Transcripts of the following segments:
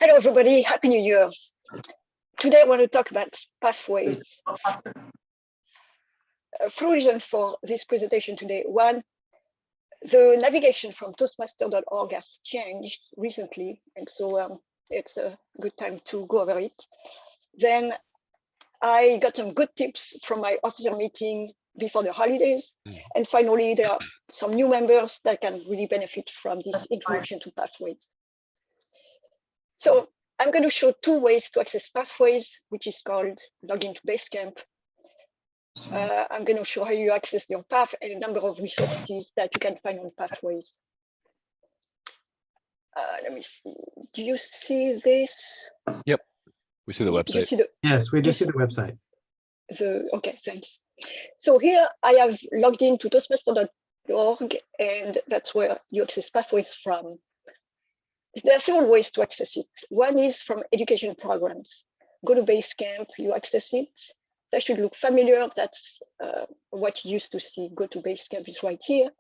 Hello, everybody. Happy New Year. Today, I want to talk about pathways. Three reasons for this presentation today. One, the navigation from toastmaster.org has changed recently, and so it's a good time to go over it. Then I got some good tips from my officer meeting before the holidays. And finally, there are some new members that can really benefit from this introduction to pathways. So I'm going to show two ways to access pathways, which is called login to Basecamp. I'm going to show how you access your path and a number of resources that you can find on pathways. Let me see. Do you see this? Yep, we see the website. Yes, we do see the website. Okay, thanks. So here I have logged into toastmaster.org, and that's where you access pathways from. There are several ways to access it. One is from education programs. Go to Basecamp, you access it. That should look familiar. That's what you used to see. Go to Basecamp is right here.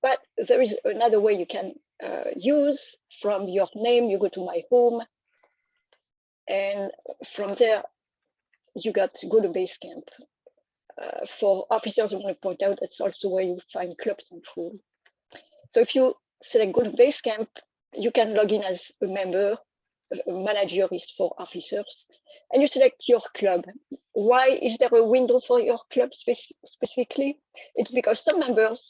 But there is another way you can use. From your name, you go to My Home. And from there, you got to go to Basecamp. For officers, I want to point out that's also where you find Club Central. So if you select Go to Basecamp, you can log in as a member. A manager is for officers, and you select your club. Why is there a window for your club specifically? It's because some members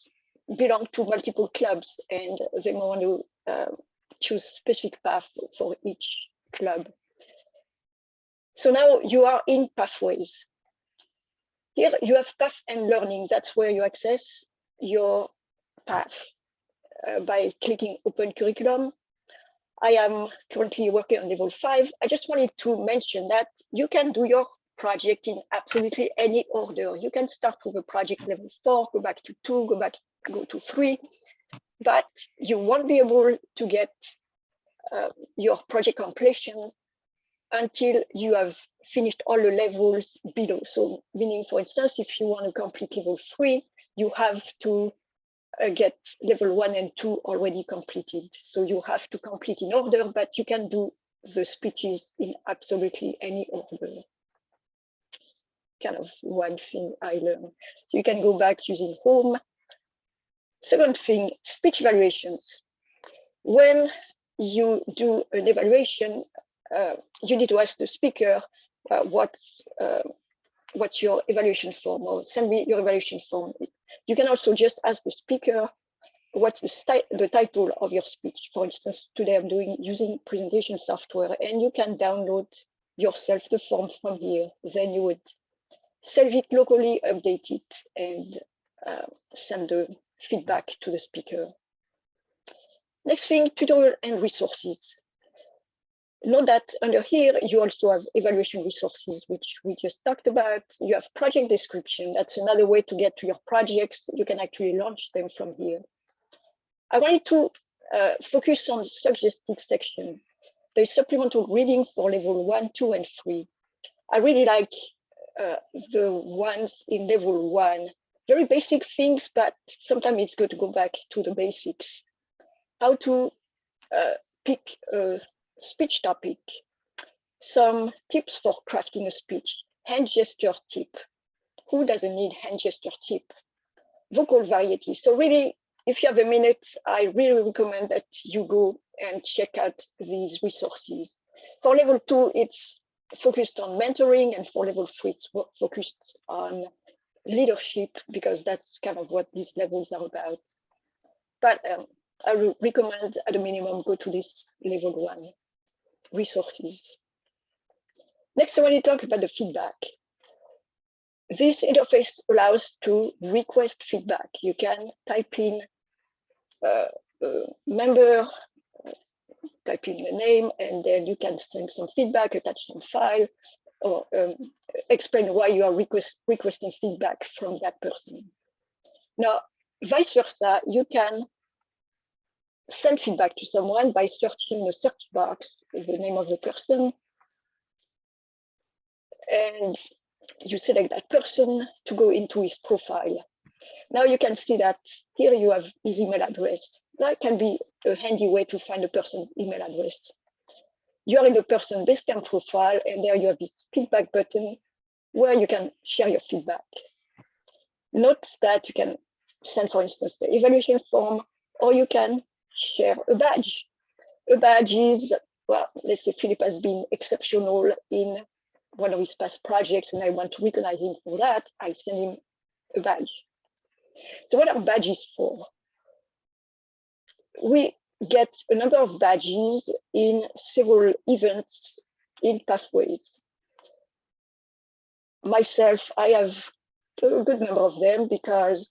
belong to multiple clubs, and they want to choose specific path for each club. So now you are in pathways. Here you have path and learning. That's where you access your path. By clicking Open Curriculum. I am currently working on level 5. I just wanted to mention that you can do your project in absolutely any order. You can start with a project level 4, go back to 2, go to 3, but you won't be able to get your project completion until you have finished all the levels below. So meaning, for instance, if you want to complete level 3, you have to get level 1 and 2 already completed. So you have to complete in order, but you can do the speeches in absolutely any order. Kind of one thing I learned. So you can go back using Home. Second thing, speech evaluations. When you do an evaluation, you need to ask the speaker what's your evaluation form, or send me your evaluation form. You can also just ask the speaker what's the title of your speech. For instance, today I'm using presentation software, and you can download yourself the form from here. Then you would save it locally, update it, and send the feedback to the speaker. Next thing, tutorial and resources. Note that under here, you also have evaluation resources, which we just talked about. You have project description. That's another way to get to your projects. You can actually launch them from here. I wanted to focus on the suggested section. There's supplemental reading for level 1, 2, and 3. I really like the ones in level 1. Very basic things, but sometimes it's good to go back to the basics. How to pick a speech topic, some tips for crafting a speech, hand gesture tip. Who doesn't need hand gesture tip? Vocal variety. So really, if you have a minute, I really recommend that you go and check out these resources. For level 2, it's focused on mentoring, and for level 3, it's focused on leadership, because that's kind of what these levels are about. But I would recommend, at a minimum, go to this level 1 resources. Next, I want to talk about the feedback. This interface allows to request feedback. You can type in member, type in the name, and then you can send some feedback, attach some file, or explain why you are requesting feedback from that person. Now, vice versa, you can send feedback to someone by searching the search box the name of the person, and you select that person to go into his profile. Now you can see that here you have his email address. That can be a handy way to find a person's email address. you are in the person Basecamp profile, and there you have this feedback button where you can share your feedback. Note that you can send, for instance, the evaluation form, or you can share a badge. A badge is, well, let's say Philip has been exceptional in one of his past projects, and I want to recognize him for that. I send him a badge. So what are badges for? We get a number of badges in several events in Pathways. Myself, I have a good number of them because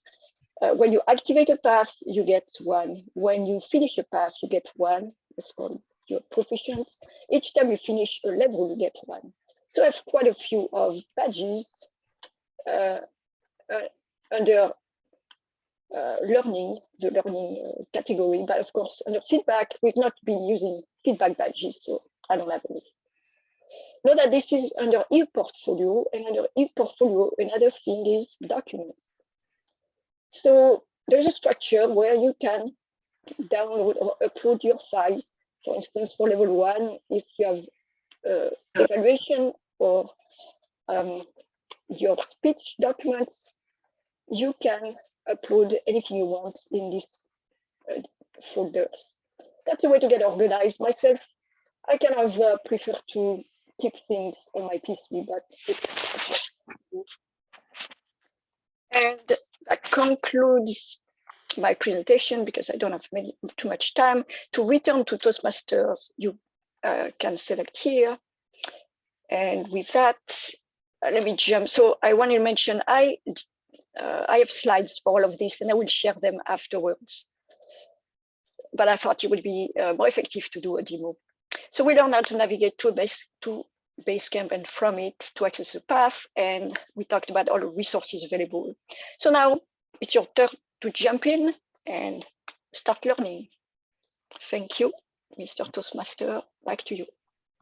when you activate a path, you get one. When you finish a path, you get one. It's called your proficiency. Each time you finish a level, you get one. So I have quite a few of badges under learning, the learning category, but of course under feedback, we've not been using feedback badges, so I don't have any. Note that this is under e-portfolio, and under e-portfolio, another thing is documents. So there's a structure where you can download or upload your files. For instance, for level 1, if you have evaluation or your speech documents, you can upload anything you want in these folders. That's a way to get organized. Myself, I kind of prefer to keep things on my PC, but it's and that concludes my presentation because I don't have too much time. To return to Toastmasters, you can select here. And with that, let me jump. So I want to mention I have slides for all of this, and I will share them afterwards. But I thought it would be more effective to do a demo. So we learned how to navigate to Basecamp and from it to access the path, and we talked about all the resources available. So now it's your turn to jump in and start learning. Thank you, Mr. Toastmaster. Back to you.